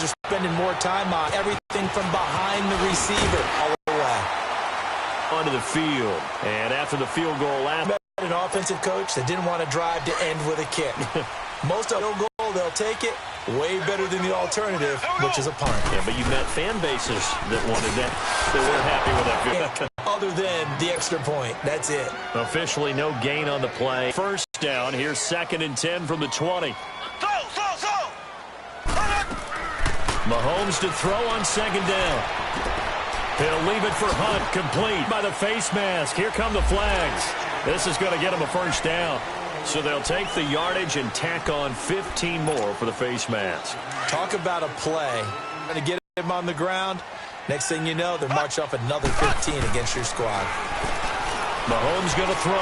are spending more time on everything from behind the receiver all the way. Onto the field. And after the field goal last... An offensive coach that didn't want to drive to end with a kick. Most of the goal, they'll take it. Way better than the alternative, which is a punt. Yeah, but you met fan bases that wanted that. They weren't happy with that. Other than the extra point. That's it. Officially no gain on the play. First down. Here's 2nd and 10 from the 20. Mahomes to throw on 2nd down. He'll leave it for Hunt. Complete by the face mask. Here come the flags. This is going to get him a first down. So they'll take the yardage and tack on 15 more for the face mask. Talk about a play. Going to get him on the ground. Next thing you know, they're marching off another 15 against your squad. Mahomes going to throw.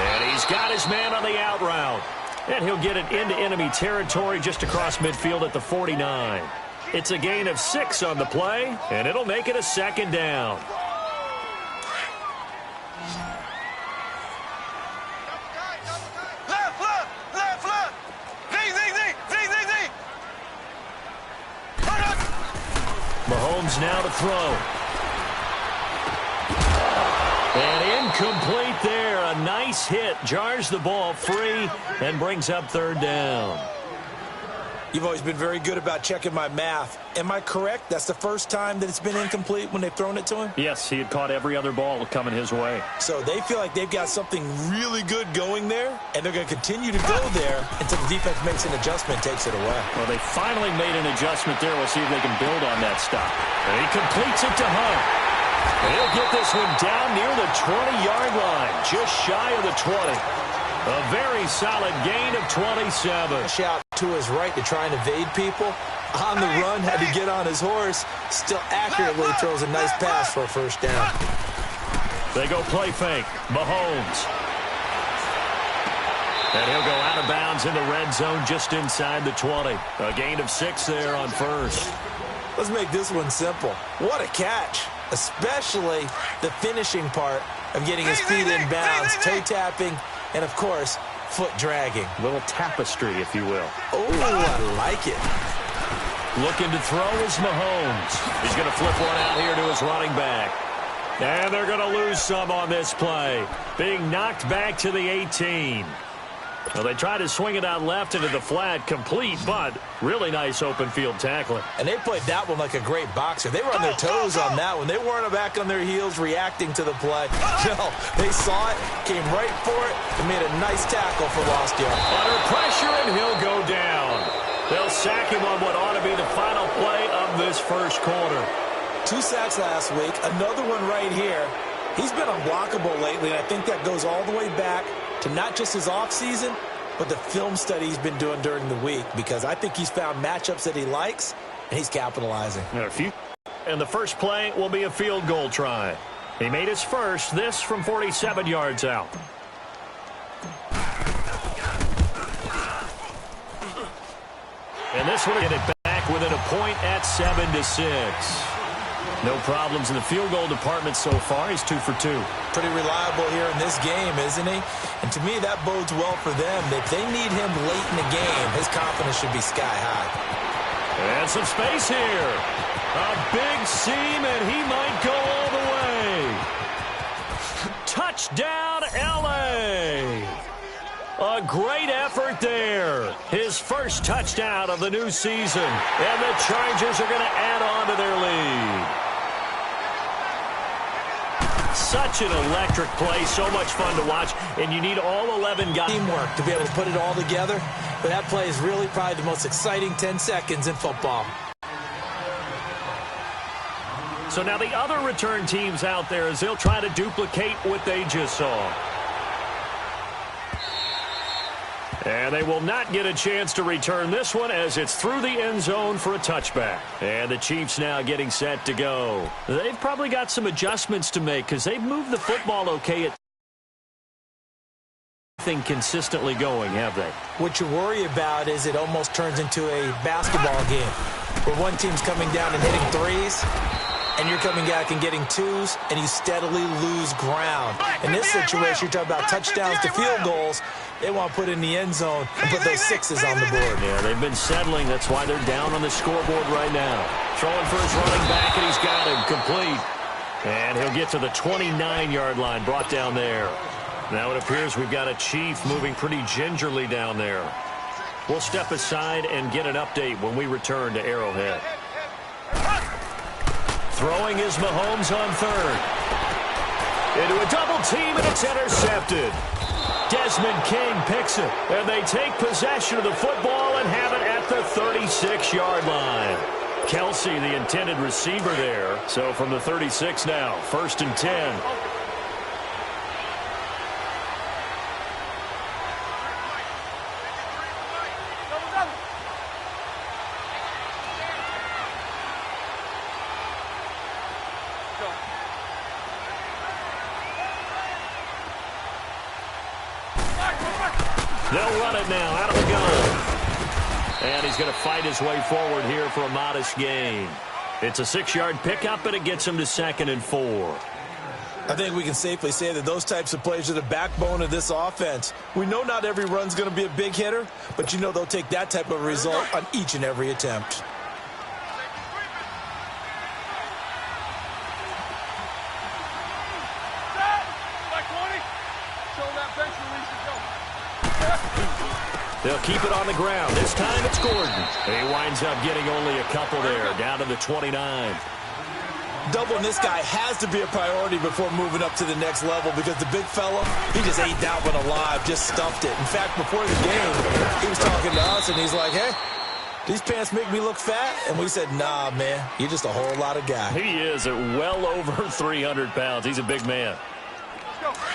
And he's got his man on the out route. And he'll get it into enemy territory just across midfield at the 49. It's a gain of 6 on the play, and it'll make it a 2nd down. Mahomes now to throw. And incomplete there. A nice hit. Jars the ball free and brings up 3rd down. You've always been very good about checking my math. Am I correct? That's the first time that it's been incomplete when they've thrown it to him? Yes, he had caught every other ball coming his way. So they feel like they've got something really good going there, and they're going to continue to go there until the defense makes an adjustment and takes it away. Well, they finally made an adjustment there. We'll see if they can build on that stop. And he completes it to Hunt. And he'll get this one down near the 20-yard line, just shy of the 20. A very solid gain of 27. Shout to his right to try and evade people. On the run, had to get on his horse. Still accurately throws a nice pass for a first down. They go play fake. Mahomes. And he'll go out of bounds in the red zone just inside the 20. A gain of 6 there on first. Let's make this one simple. What a catch. Especially the finishing part of getting his feet in bounds, toe tapping, and, of course, foot dragging. A little tapestry, if you will. Oh, I like it. Looking to throw is Mahomes. He's going to flip one out here to his running back. And they're going to lose some on this play. Being knocked back to the 18. Well, they tried to swing it out left into the flat, complete, but really nice open field tackling. And they played that one like a great boxer. They were on their toes on that one. They weren't back on their heels reacting to the play. No, they saw it, came right for it, and made a nice tackle for lost yard. Under pressure, and he'll go down. They'll sack him on what ought to be the final play of this first quarter. 2 sacks last week, another one right here. He's been unblockable lately, and I think that goes all the way back to not just his offseason, but the film study he's been doing during the week, because I think he's found matchups that he likes, and he's capitalizing. And the first play will be a field goal try. He made his first, this from 47 yards out. And this one will get it back within a point at 7-6. No problems in the field goal department so far. He's 2 for 2. Pretty reliable here in this game, isn't he? And to me, that bodes well for them. If they need him late in the game, his confidence should be sky high. And some space here. A big seam, and he might go all the way. Touchdown, L.A. A great effort there. His first touchdown of the new season. And the Chargers are going to add on to their lead. Such an electric play, so much fun to watch, and you need all 11 guys. Teamwork to be able to put it all together, but that play is really probably the most exciting 10 seconds in football. So now the other return teams out there as they'll try to duplicate what they just saw. And they will not get a chance to return this one as it's through the end zone for a touchback. And the Chiefs now getting set to go. They've probably got some adjustments to make because they've moved the football okay at thing consistently going, have they? What you worry about is it almost turns into a basketball game where one team's coming down and hitting threes, and you're coming back and getting twos, and you steadily lose ground. In this situation, you're talking about touchdowns to field goals. They want to put in the end zone and put those sixes on the board. Yeah, they've been settling. That's why they're down on the scoreboard right now. Throwing for his running back, and he's got him complete. And he'll get to the 29-yard line, brought down there. Now it appears we've got a Chief moving pretty gingerly down there. We'll step aside and get an update when we return to Arrowhead. Throwing is Mahomes on third. Into a double team, and it's intercepted. Desmond King picks it, and they take possession of the football and have it at the 36-yard line. Kelsey, the intended receiver there. So from the 36 now, 1st and 10. They'll run it now out of the gun. And he's going to fight his way forward here for a modest gain. It's a 6-yard pickup, and it gets him to 2nd and 4. I think we can safely say that those types of plays are the backbone of this offense. We know not every run's going to be a big hitter, but you know they'll take that type of result on each and every attempt. They'll keep it on the ground. This time it's Gordon. He winds up getting only a couple there, down to the 29. Doubling this guy has to be a priority before moving up to the next level because the big fella, he just ate that one alive, just stuffed it. In fact, before the game, he was talking to us, and he's like, hey, these pants make me look fat? And we said, nah, man, you're just a whole lot of guy. He is at well over 300 pounds. He's a big man. Let's go.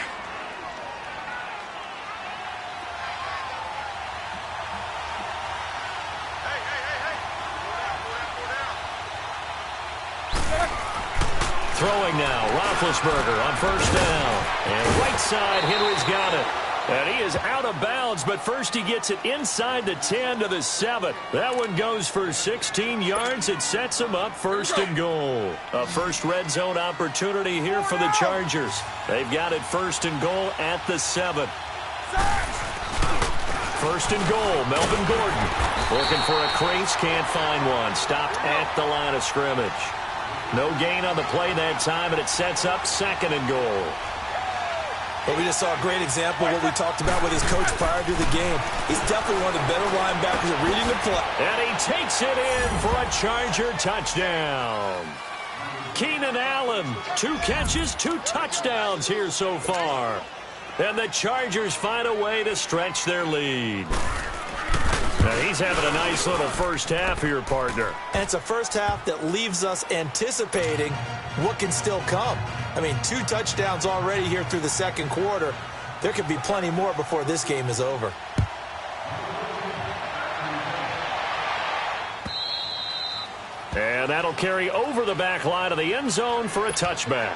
Throwing now, Roethlisberger on 1st down. And right side, Henry's got it. And he is out of bounds, but first he gets it inside the 10 to the 7. That one goes for 16 yards. It sets him up 1st and goal. A first red zone opportunity here for the Chargers. They've got it 1st and goal at the 7. 1st and goal, Melvin Gordon. Looking for a crease, can't find one. Stopped at the line of scrimmage. No gain on the play that time, and it sets up 2nd and goal. Well, we just saw a great example of what we talked about with his coach prior to the game. He's definitely one of the better linebackers at reading the play. And he takes it in for a Charger touchdown. Keenan Allen, 2 catches, 2 touchdowns here so far. And the Chargers find a way to stretch their lead. Now he's having a nice little first half here, partner. And it's a first half that leaves us anticipating what can still come. I mean, 2 touchdowns already here through the 2nd quarter. There could be plenty more before this game is over. And that'll carry over the back line of the end zone for a touchback.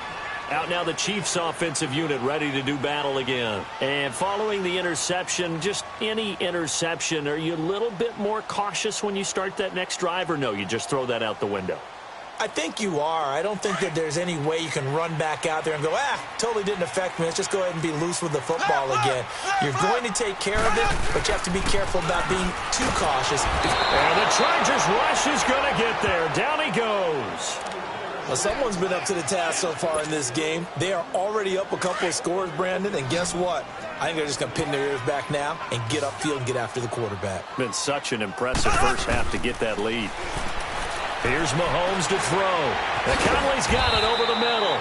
Out now the Chiefs offensive unit ready to do battle again. And following the interception, just any interception, are you a little bit more cautious when you start that next drive, or no, you just throw that out the window? I think you are. I don't think that there's any way you can run back out there and go, totally didn't affect me. Let's just go ahead and be loose with the football again. You're going to take care of it, but you have to be careful about being too cautious. And the Chargers rush is going to get there. Down he goes. Well, someone's been up to the task so far in this game. They are already up a couple of scores, Brandon, and guess what? I think they're just going to pin their ears back now and get upfield and get after the quarterback. Been such an impressive first half to get that lead. Here's Mahomes to throw. And Conley's got it over the middle.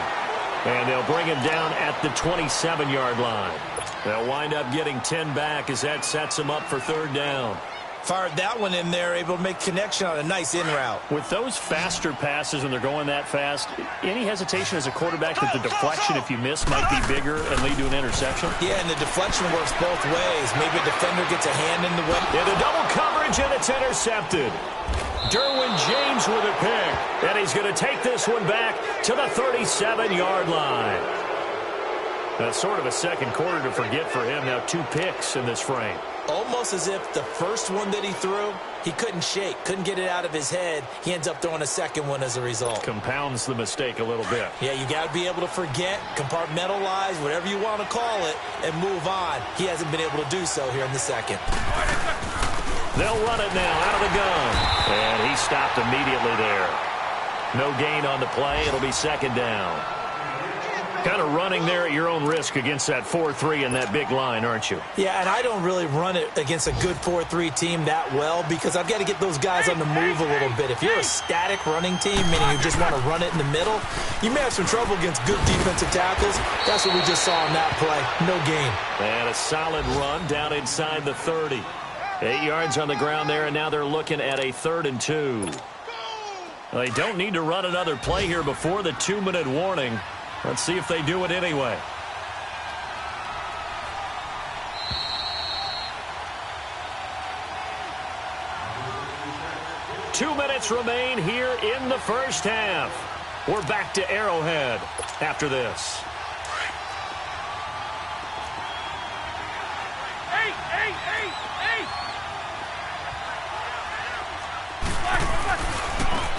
And they'll bring him down at the 27-yard line. They'll wind up getting 10 back as that sets them up for 3rd down. Fired that one in there, able to make connection on a nice in route. With those faster passes when they're going that fast, any hesitation as a quarterback that the deflection, if you miss, might be bigger and lead to an interception? Yeah, and the deflection works both ways. Maybe a defender gets a hand in the way. Into double coverage, and it's intercepted. Derwin James with a pick, and he's going to take this one back to the 37-yard line. That's sort of a 2nd quarter to forget for him. Now 2 picks in this frame. Almost as if the first one that he threw, he couldn't shake, couldn't get it out of his head. He ends up throwing a second one as a result. Compounds the mistake a little bit. Yeah, you got to be able to forget, compartmentalize, whatever you want to call it, and move on. He hasn't been able to do so here in the second. They'll run it now out of the gun. And he stopped immediately there. No gain on the play. It'll be second down. Kind of running there at your own risk against that 4-3 and that big line, aren't you? Yeah, and I don't really run it against a good 4-3 team that well because I've got to get those guys on the move a little bit. If you're a static running team, meaning you just want to run it in the middle, you may have some trouble against good defensive tackles. That's what we just saw on that play. No gain. And a solid run down inside the 30. 8 yards on the ground there, and now they're looking at a 3rd and 2. They don't need to run another play here before the 2-minute warning. Let's see if they do it anyway. Two minutes remain here in the first half. We're back to Arrowhead after this.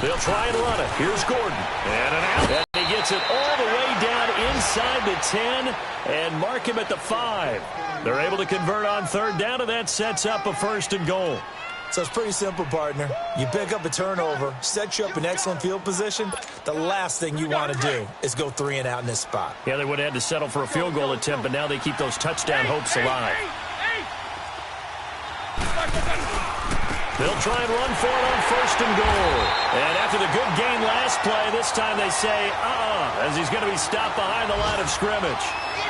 They'll try and run it. Here's Gordon. And an out. And he gets it all the way down inside the 10 and mark him at the 5. They're able to convert on 3rd down, and that sets up a 1st and goal. So it's pretty simple, partner. You pick up a turnover, set you up in excellent field position. The last thing you want to do is go 3 and out in this spot. Yeah, they would have had to settle for a field goal attempt, but now they keep those touchdown hopes alive. They'll try and run for it on 1st and goal. And after the good gain last play, this time they say, as he's going to be stopped behind the line of scrimmage.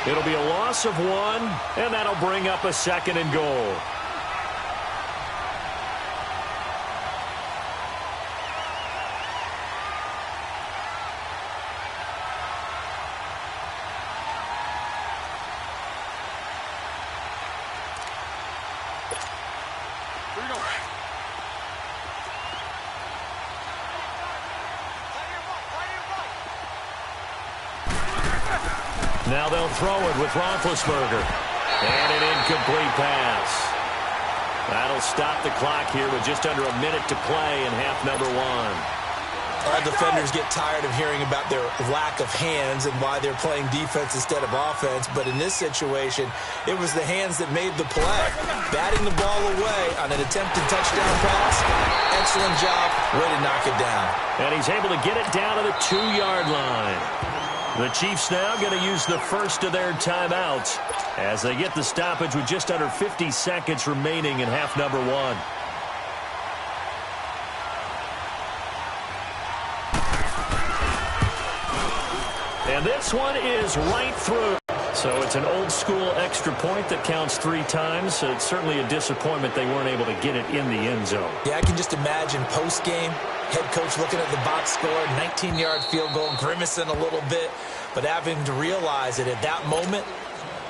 It'll be a loss of 1, and that'll bring up a 2nd and goal. Now they'll throw it with Roethlisberger. And an incomplete pass. That'll stop the clock here with just under a minute to play in half number 1. All defenders get tired of hearing about their lack of hands and why they're playing defense instead of offense. But in this situation, it was the hands that made the play. Batting the ball away on an attempted touchdown pass. Excellent job. Way to knock it down. And he's able to get it down to the 2-yard line. The Chiefs now going to use the first of their timeouts as they get the stoppage with just under 50 seconds remaining in half number 1. And this one is right through. So it's an old-school extra point that counts 3 times. So it's certainly a disappointment they weren't able to get it in the end zone. Yeah, I can just imagine post-game, head coach looking at the box score, 19-yard field goal, grimacing a little bit, but having to realize that at that moment,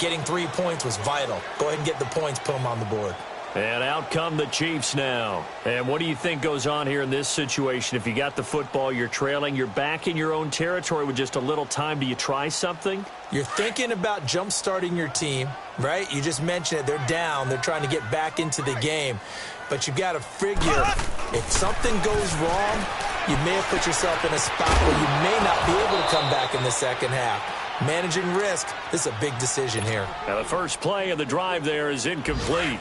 getting 3 points was vital. Go ahead and get the points, put them on the board. And out come the Chiefs now. And what do you think goes on here in this situation? If you got the football, you're trailing, you're back in your own territory with just a little time. Do you try something? You're thinking about jump-starting your team, right? You just mentioned it. They're down. They're trying to get back into the game. But you've got to figure if something goes wrong, you may have put yourself in a spot where you may not be able to come back in the second half. Managing risk, this is a big decision here. Now the first play of the drive there is incomplete.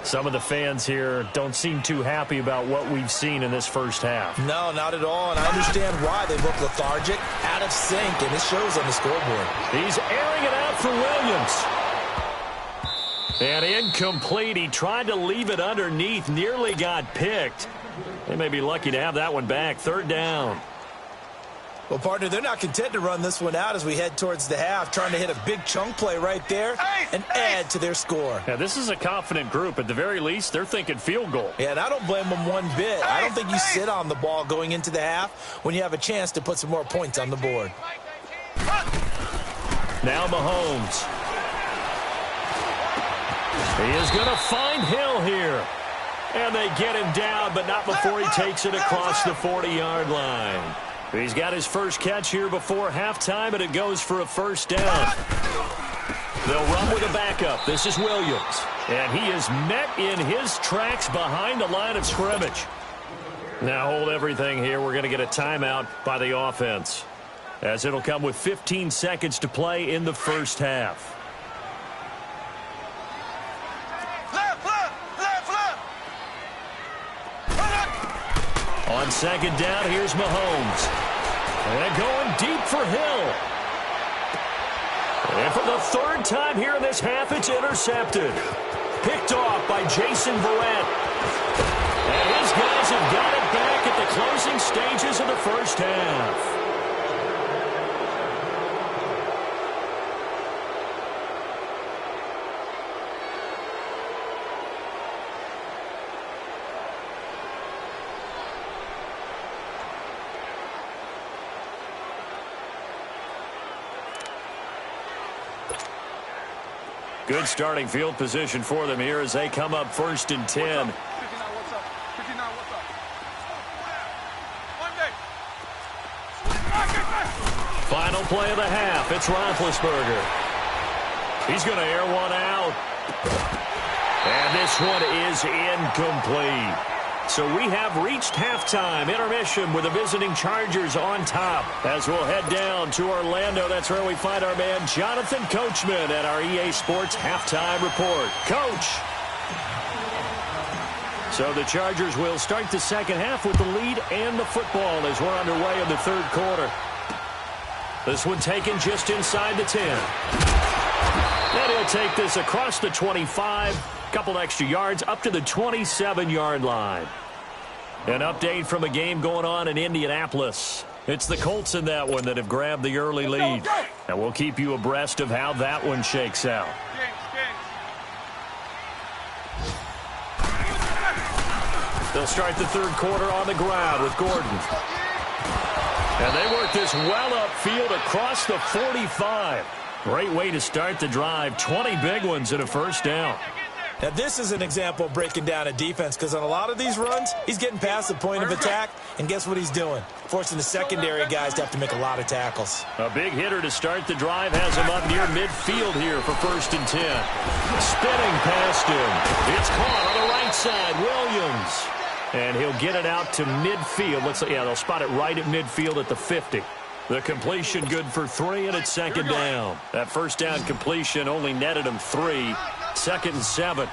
Some of the fans here don't seem too happy about what we've seen in this first half. No, not at all, and I understand why. They look lethargic, out of sync, and it shows on the scoreboard. He's airing it out for Williams. And incomplete. He tried to leave it underneath, nearly got picked. They may be lucky to have that one back. 3rd down. Well, partner, they're not content to run this one out as we head towards the half, trying to hit a big chunk play right there and add to their score. Yeah, this is a confident group. At the very least, they're thinking field goal. Yeah, and I don't blame them one bit. I don't think you sit on the ball going into the half when you have a chance to put some more points on the board. Now Mahomes. He is going to find Hill here. And they get him down, but not before he takes it across the 40-yard line. He's got his first catch here before halftime, and it goes for a 1st down. They'll run with a backup. This is Williams. And he is met in his tracks behind the line of scrimmage. Now hold everything here. We're going to get a timeout by the offense, as it'll come with 15 seconds to play in the first half. On second down, here's Mahomes. And going deep for Hill. And for the third time here in this half, it's intercepted. Picked off by Jason Verrett. And his guys have got it back at the closing stages of the first half. Good starting field position for them here as they come up 1st and 10. Final play of the half. It's Roethlisberger. He's going to air one out. And this one is incomplete. So we have reached halftime. Intermission with the visiting Chargers on top. As we'll head down to Orlando, that's where we find our man Jonathan Coachman at our EA Sports Halftime Report. Coach. So the Chargers will start the second half with the lead and the football as we're underway in the third quarter. This one taken just inside the 10. Then he'll take this across the 25. Couple extra yards up to the 27-yard line. An update from a game going on in Indianapolis. It's the Colts in that one that have grabbed the early lead. And we'll keep you abreast of how that one shakes out. They'll start the third quarter on the ground with Gordon. And they work this well upfield across the 45. Great way to start the drive. 20 big ones and a first down. Now, this is an example of breaking down a defense, because on a lot of these runs, he's getting past the point of attack, and guess what he's doing? Forcing the secondary guys to have to make a lot of tackles. A big hitter to start the drive has him up near midfield here for 1st and 10. Spinning past him. It's caught on the right side. Williams. And he'll get it out to midfield. They'll spot it right at midfield at the 50. The completion good for 3, and it's 2nd down. That first down completion only netted him 3. 2nd and 7.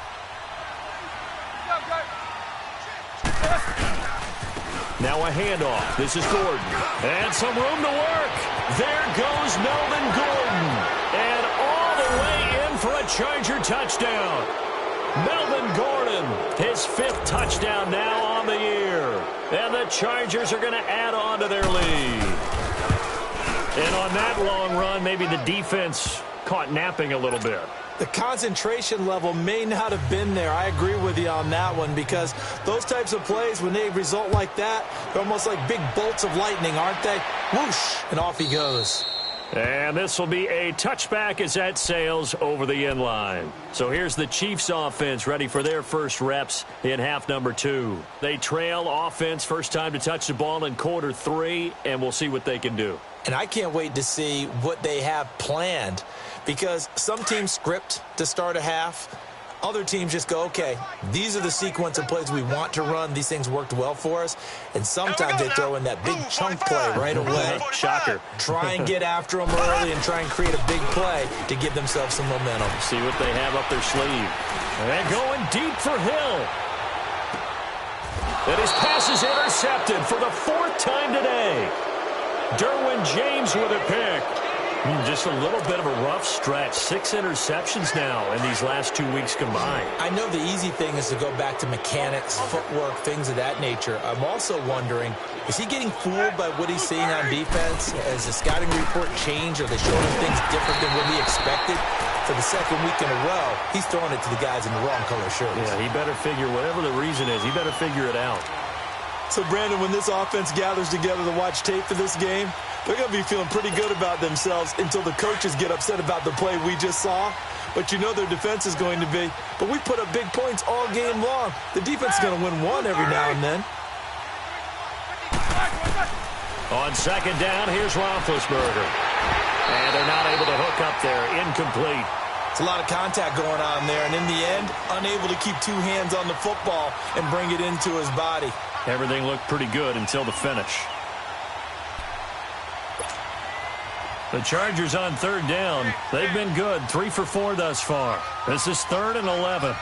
Now a handoff. This is Gordon. And some room to work. There goes Melvin Gordon. And all the way in for a Charger touchdown. Melvin Gordon, his 5th touchdown now on the year. And the Chargers are going to add on to their lead. And on that long run, maybe the defense caught napping a little bit. The concentration level may not have been there. I agree with you on that one, because those types of plays, when they result like that, they're almost like big bolts of lightning, aren't they? Whoosh, and off he goes. And this will be a touchback as that sails over the end line. So here's the Chiefs offense ready for their first reps in half number 2. They trail offense, first time to touch the ball in quarter 3, and we'll see what they can do. And I can't wait to see what they have planned, because some teams script to start a half. Other teams just go, okay, these are the sequence of plays we want to run. These things worked well for us. And sometimes they throw in that big chunk play right away. Shocker. Try and get after them early and try and create a big play to give themselves some momentum. See what they have up their sleeve. And going deep for Hill. And his pass is intercepted for the 4th time today. Derwin James with a pick. Just a little bit of a rough stretch. 6 interceptions now in these last 2 weeks combined. I know the easy thing is to go back to mechanics, footwork, things of that nature. I'm also wondering, is he getting fooled by what he's seeing on defense? Has the scouting report changed? Are they showing him things different than what he expected? For the 2nd week in a row, he's throwing it to the guys in the wrong color shirts. Yeah, he better figure, whatever the reason is, he better figure it out. So, Brandon, when this offense gathers together to watch tape for this game, they're going to be feeling pretty good about themselves until the coaches get upset about the play we just saw. But you know their defense is going to be. But we put up big points all game long. The defense is going to win one every now and then. On 2nd down, here's Roethlisberger. And they're not able to hook up there. Incomplete. It's a lot of contact going on there, and in the end, unable to keep two hands on the football and bring it into his body. Everything looked pretty good until the finish. The Chargers on third down. They've been good, 3 for 4 thus far. This is 3rd and 11.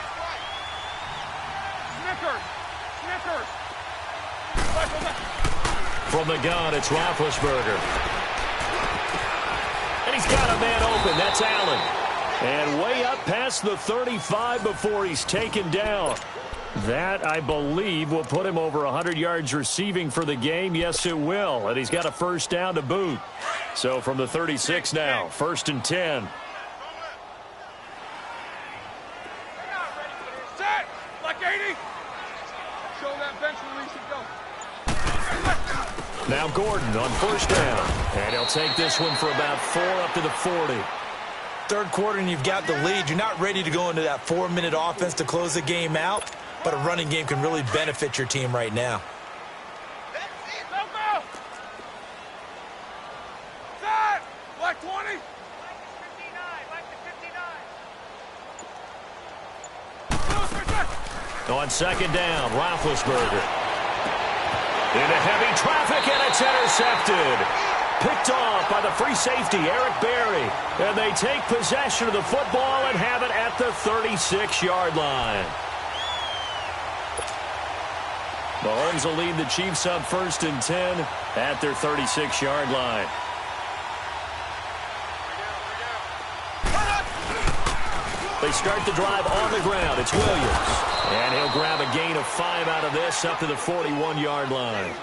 From the gun, it's Roethlisberger. And he's got a man open. That's Allen. And way up past the 35 before he's taken down. That, I believe, will put him over 100 yards receiving for the game. Yes, it will. And he's got a first down to boot. So from the 36 now, 1st and 10. Set! Like 80! Show that bench release and go. Now Gordon on first down. And he'll take this one for about 4 up to the 40. Third quarter and you've got the lead. You're not ready to go into that 4-minute offense to close the game out, but a running game can really benefit your team right now. Set! Like 20! On second down, Roethlisberger. Into heavy traffic, and it's intercepted. Picked off by the free safety, Eric Berry. And they take possession of the football and have it at the 36-yard line. Mahomes will lead the Chiefs up 1st and 10 at their 36-yard line. They start the drive on the ground. It's Williams. And he'll grab a gain of 5 out of this up to the 41-yard line.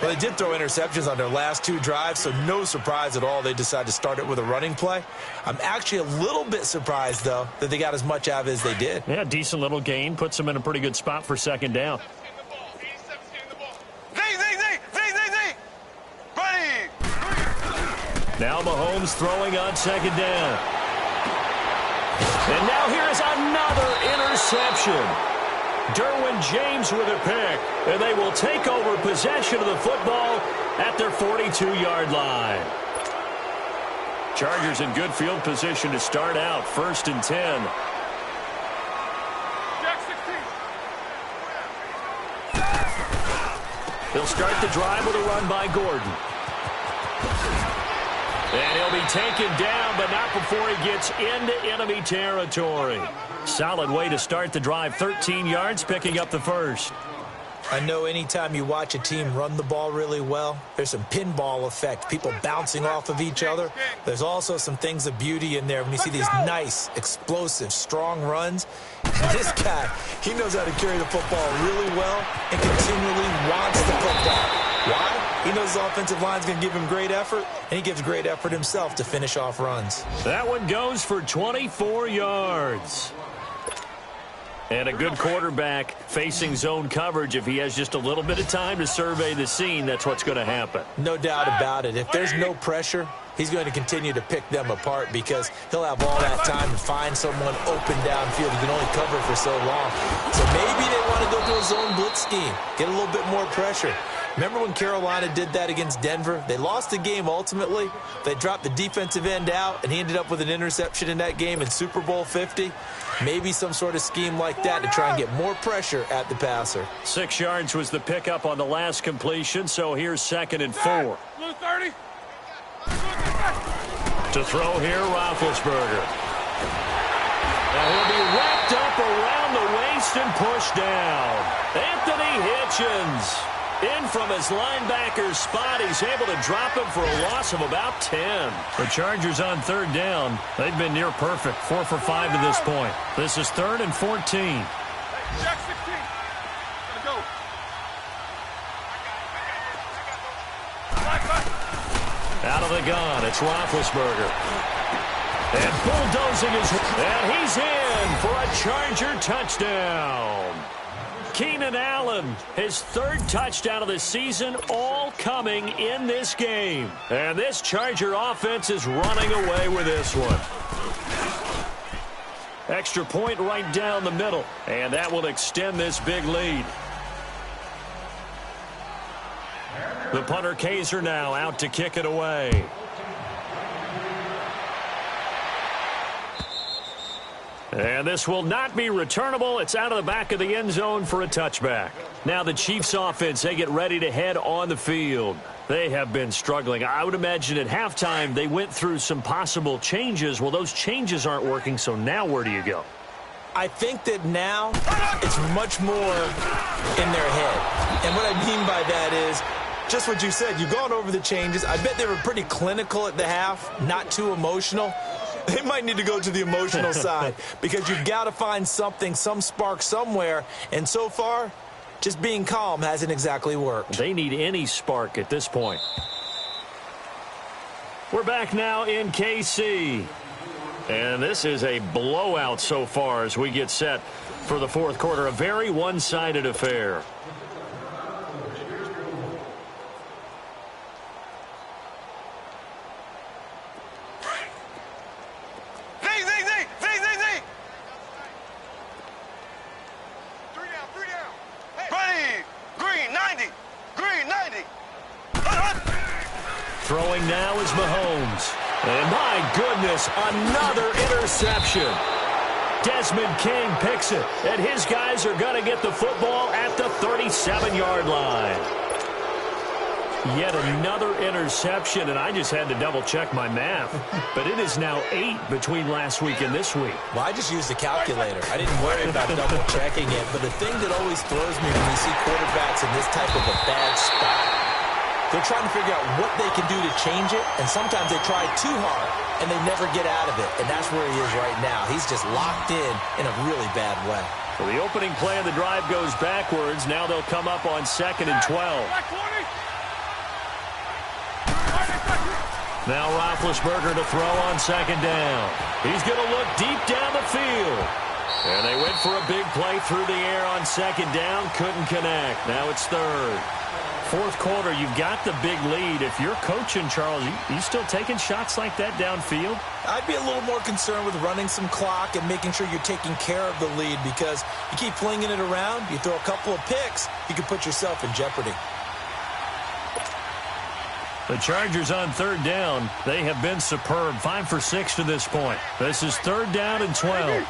Well, they did throw interceptions on their last 2 drives, so no surprise at all they decided to start it with a running play. I'm actually a little bit surprised, though, that they got as much out of it as they did. Yeah, decent little gain. Puts them in a pretty good spot for second down. Now Mahomes throwing on second down. And now here is another interception. Derwin James with a pick, and they will take over possession of the football at their 42-yard line. Chargers in good field position to start out, 1st and 10. They'll start the drive with a run by Gordon. And he'll be taken down, but not before he gets into enemy territory. Solid way to start the drive, 13 yards, picking up the first. I know anytime you watch a team run the ball really well, there's some pinball effect, people bouncing off of each other. There's also some things of beauty in there when you see these nice, explosive, strong runs. This guy, he knows how to carry the football really well and continually wants the football. Why? He knows his offensive line's going to give him great effort, and he gives great effort himself to finish off runs. That one goes for 24 yards. And a good quarterback facing zone coverage. If he has just a little bit of time to survey the scene, that's what's going to happen. No doubt about it. If there's no pressure, he's going to continue to pick them apart because he'll have all that time to find someone open downfield. He can only cover for so long. So maybe they want to go to a zone blitz scheme, get a little bit more pressure. Remember when Carolina did that against Denver? They lost the game ultimately. They dropped the defensive end out, and he ended up with an interception in that game in Super Bowl 50. Maybe some sort of scheme like that to try and get more pressure at the passer. 6 yards was the pickup on the last completion, so here's 2nd and 4. Blue 30. To throw here, Roethlisberger. Now he'll be wrapped up around the waist and pushed down. Anthony Hitchens. In from his linebacker spot, he's able to drop him for a loss of about 10. The Chargers on third down. They've been near perfect, 4 for 5 to this point. This is 3rd and 14. Jack 16. Gotta go. Out of the gun, it's Roethlisberger. And bulldozing his... And he's in for a Charger touchdown. Keenan Allen, his 3rd touchdown of the season, all coming in this game. And this Charger offense is running away with this one. Extra point right down the middle, and that will extend this big lead. The punter Kaiser now out to kick it away. And this will not be returnable. It's out of the back of the end zone for a touchback. Now the Chiefs offense, they get ready to head on the field. They have been struggling. I would imagine at halftime they went through some possible changes. Well, those changes aren't working, so now where do you go? I think that now it's much more in their head. And what I mean by that is just what you said. You've gone over the changes. I bet they were pretty clinical at the half, not too emotional. They might need to go to the emotional side because you've got to find something, some spark somewhere. And so far, just being calm hasn't exactly worked. They need any spark at this point. We're back now in KC. And this is a blowout so far as we get set for the fourth quarter. A very one-sided affair. Throwing now is Mahomes. And my goodness, another interception. Desmond King picks it, and his guys are going to get the football at the 37-yard line. Yet another interception, and I just had to double-check my math. But it is now 8 between last week and this week. Well, I just used the calculator. I didn't worry about double-checking it. But the thing that always throws me when you see quarterbacks in this type of a bad spot, they're trying to figure out what they can do to change it, and sometimes they try too hard, and they never get out of it. And that's where he is right now. He's just locked in a really bad way. So the opening play of the drive goes backwards. Now they'll come up on 2nd and 12. Now Roethlisberger to throw on 2nd down. He's going to look deep down the field. And they went for a big play through the air on 2nd down. Couldn't connect. Now it's 3rd. Fourth quarter, you've got the big lead. If you're coaching, Charles, you still taking shots like that downfield? I'd be a little more concerned with running some clock and making sure you're taking care of the lead, because you keep flinging it around, you throw a couple of picks, you can put yourself in jeopardy. The Chargers on 3rd down. They have been superb. 5 for 6 to this point. This is 3rd down and 12.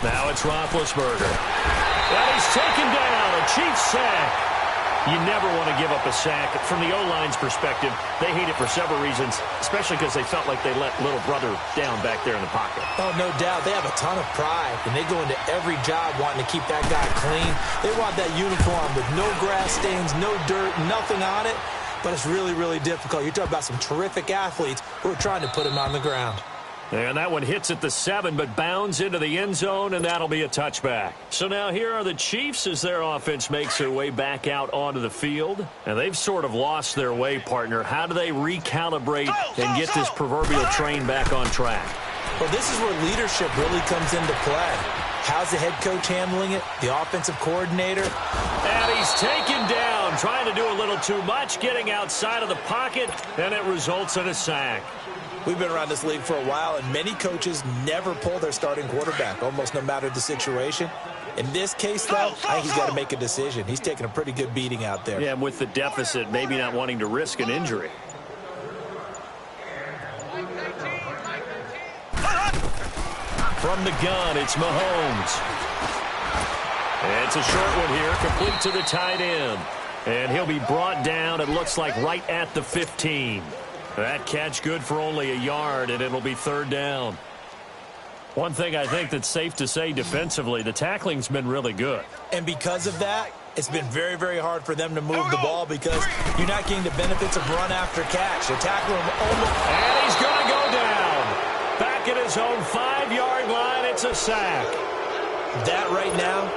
Now it's Roethlisberger. And he's taken down. A Chiefs sack. You never want to give up a sack. From the O-line's perspective, they hate it for several reasons, especially because they felt like they let little brother down back there in the pocket. Oh, no doubt. They have a ton of pride, and they go into every job wanting to keep that guy clean. They want that uniform with no grass stains, no dirt, nothing on it. But it's really, really difficult. You're talking about some terrific athletes who are trying to put him on the ground. And that one hits at the 7, but bounds into the end zone, and that'll be a touchback. So now here are the Chiefs as their offense makes their way back out onto the field. And they've sort of lost their way, partner. How do they recalibrate and get this proverbial train back on track? Well, this is where leadership really comes into play. How's the head coach handling it? The offensive coordinator? And he's taken down, trying to do a little too much, getting outside of the pocket, and it results in a sack. We've been around this league for a while, and many coaches never pull their starting quarterback, almost no matter the situation. In this case, though, I think he's got to make a decision. He's taking a pretty good beating out there. Yeah, and with the deficit, maybe not wanting to risk an injury. From the gun, it's Mahomes. And it's a short one here, complete to the tight end. And he'll be brought down, it looks like, right at the 15. That catch good for only a yard, and it'll be 3rd down. One thing I think that's safe to say defensively, the tackling's been really good. And because of that, it's been very, very hard for them to move the ball because you're not getting the benefits of run after catch. They're tackling him almost. And he's going to go down. Back at his own 5-yard line, it's a sack. That right now,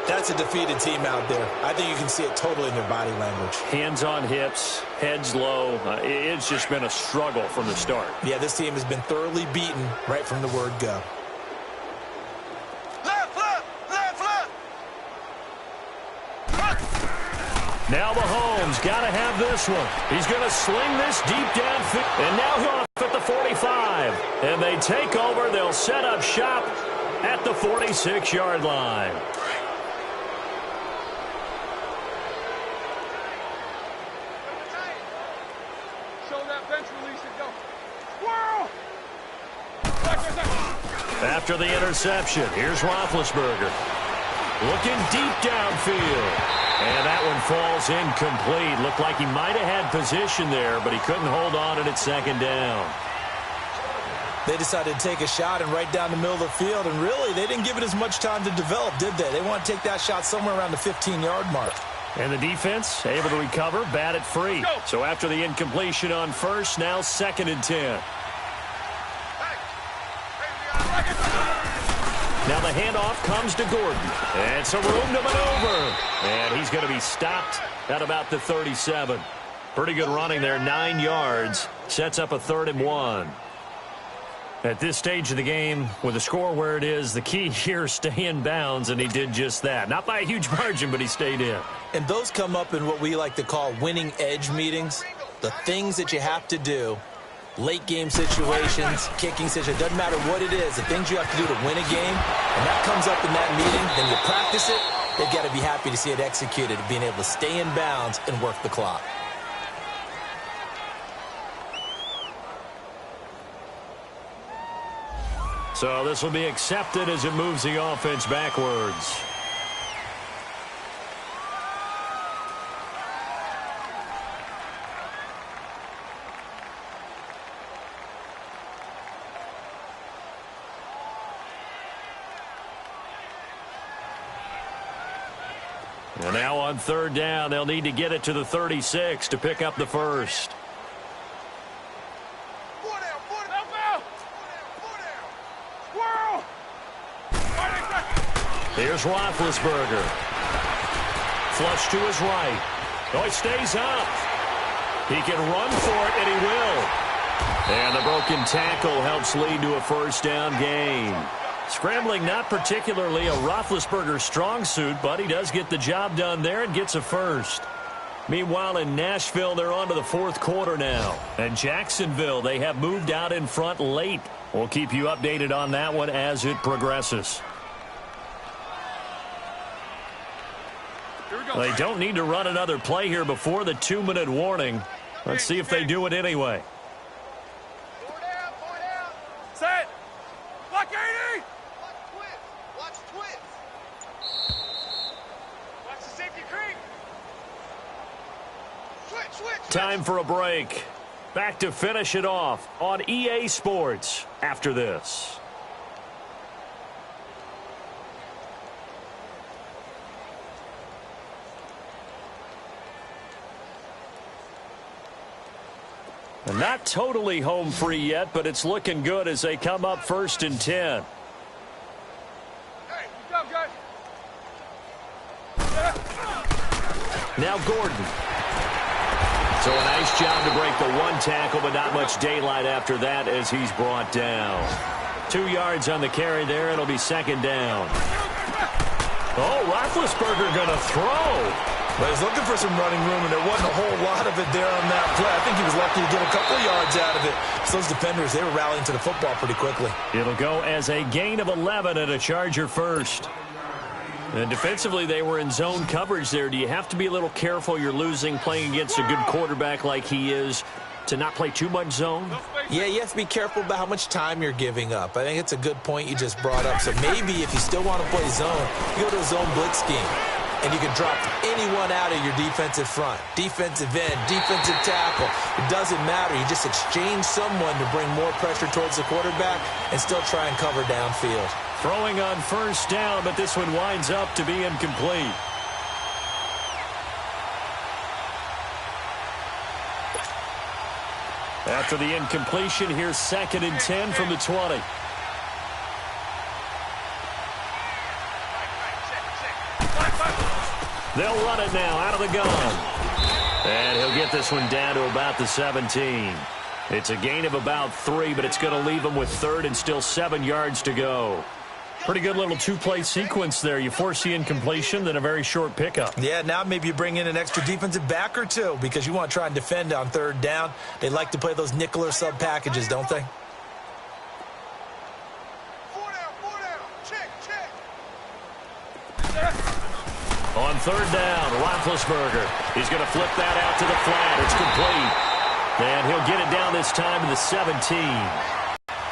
that's a defeated team out there. I think you can see it totally in their body language. Hands on hips, heads low. It's just been a struggle from the start. Yeah, this team has been thoroughly beaten right from the word go. Now Mahomes got to have this one. He's going to sling this deep downfield. And now he'll at the 45. And they take over. They'll set up shop at the 46-yard line. Show that bench release and go. After the interception, here's Roethlisberger. Looking deep downfield. And that one falls incomplete. Looked like he might have had position there, but he couldn't hold on at second down. They decided to take a shot and right down the middle of the field, and really, they didn't give it as much time to develop, did they? They want to take that shot somewhere around the 15-yard mark. And the defense able to recover, bat it free. So after the incompletion on first, now 2nd and 10. Now the handoff comes to Gordon. And some room to maneuver. And he's going to be stopped at about the 37. Pretty good running there, 9 yards. Sets up a 3rd and 1. At this stage of the game, with the score where it is, the key here is stay in bounds, and he did just that. Not by a huge margin, but he stayed in. And those come up in what we like to call winning edge meetings. The things that you have to do, late game situations, kicking situations, doesn't matter what it is, the things you have to do to win a game, and that comes up in that meeting, then you practice it, they've got to be happy to see it executed, being able to stay in bounds and work the clock. So this will be accepted as it moves the offense backwards. And now on 3rd down, they'll need to get it to the 36 to pick up the first. Here's Roethlisberger. Flush to his right. Oh, he stays up. He can run for it, and he will. And the broken tackle helps lead to a 1st down gain. Scrambling not particularly a Roethlisberger strong suit, but he does get the job done there and gets a first. Meanwhile, in Nashville, they're on to the 4th quarter now. And Jacksonville, they have moved out in front late. We'll keep you updated on that one as it progresses. They don't need to run another play here before the 2-minute warning. Let's see if they do it anyway. Set. Block 80. Watch twist. Watch the safety creep. Switch. Time for a break. Back to finish it off on EA Sports after this. Not totally home free yet, but it's looking good as they come up 1st and 10. Hey, good job, guys. Now Gordon. So a nice job to break the 1 tackle, but not much daylight after that as he's brought down. 2 yards on the carry there. It'll be 2nd down. Oh, Roethlisberger going to throw. But he's looking for some running room, and there wasn't a whole lot of it there on that play. I think he was lucky to get a couple of yards out of it. So those defenders, they were rallying to the football pretty quickly. It'll go as a gain of 11 and a Charger first. And defensively, they were in zone coverage there. Do you have to be a little careful? You're losing, playing against a good quarterback like he is, to not play too much zone? Yeah, you have to be careful about how much time you're giving up. I think it's a good point you just brought up. So maybe if you still want to play zone, you go to a zone blitz scheme. And you can drop anyone out of your defensive front. Defensive end, defensive tackle. It doesn't matter. You just exchange someone to bring more pressure towards the quarterback and still try and cover downfield. Throwing on 1st down, but this one winds up to be incomplete. After the incompletion, here's 2nd and 10 from the 20. They'll run it now out of the gun. And he'll get this one down to about the 17. It's a gain of about 3, but it's going to leave him with 3rd and still 7 yards to go. Pretty good little 2-play sequence there. You force the incompletion, then a very short pickup. Yeah, now maybe you bring in an extra defensive back or two because you want to try and defend on 3rd down. They like to play those nickel or sub packages, don't they? On 3rd down, Roethlisberger. He's going to flip that out to the flat. It's complete. And he'll get it down this time to the 17.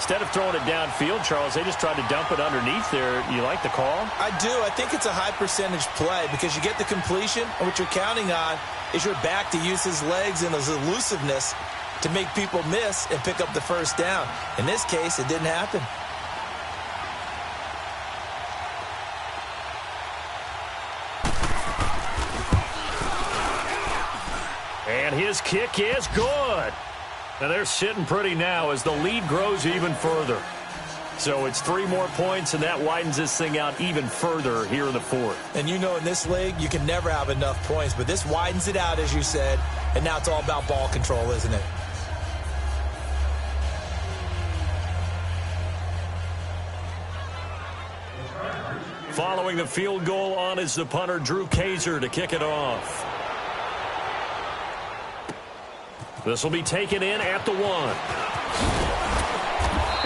instead of throwing it downfield, Charles, they just tried to dump it underneath there. You like the call? I do. I think it's a high percentage play because you get the completion, and what you're counting on is your back to use his legs and his elusiveness to make people miss and pick up the first down. In this case, it didn't happen. And his kick is good. Now they're sitting pretty now as the lead grows even further. So it's 3 more points, and that widens this thing out even further here in the fourth. And you know in this league, you can never have enough points, but this widens it out, as you said, and now it's all about ball control, isn't it? Following the field goal on is the punter, Drew Kaiser, to kick it off. This will be taken in at the 1.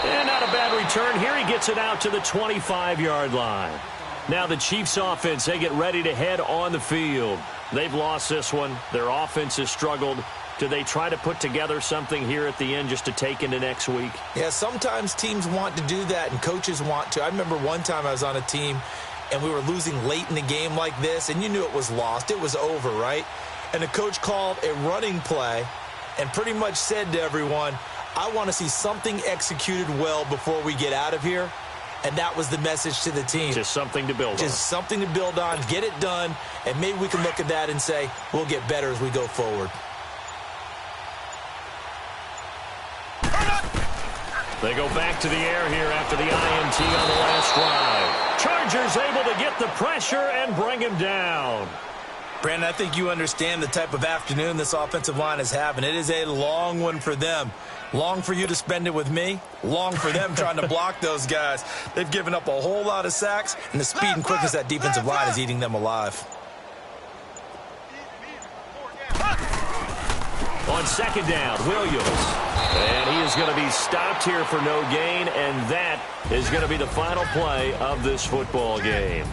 And not a bad return here. He gets it out to the 25-yard line. Now the Chiefs offense, they get ready to head on the field. They've lost this one. Their offense has struggled. Do they try to put together something here at the end just to take into next week? Yeah, sometimes teams want to do that and coaches want to. I remember one time I was on a team and we were losing late in the game like this, and you knew it was lost. It was over, right? And the coach called a running play and pretty much said to everyone, I want to see something executed well before we get out of here. And that was the message to the team. Just something to build on. Just something to build on, get it done, and maybe we can look at that and say, we'll get better as we go forward. They go back to the air here after the INT on the last drive. Chargers able to get the pressure and bring him down. Brandon, I think you understand the type of afternoon this offensive line is having. It is a long one for them. Long for you to spend it with me. Long for them trying to block those guys. They've given up a whole lot of sacks, and the speed and quickness of that defensive line is eating them alive. On second down, Williams. And he is going to be stopped here for no gain, and that is going to be the final play of this football game.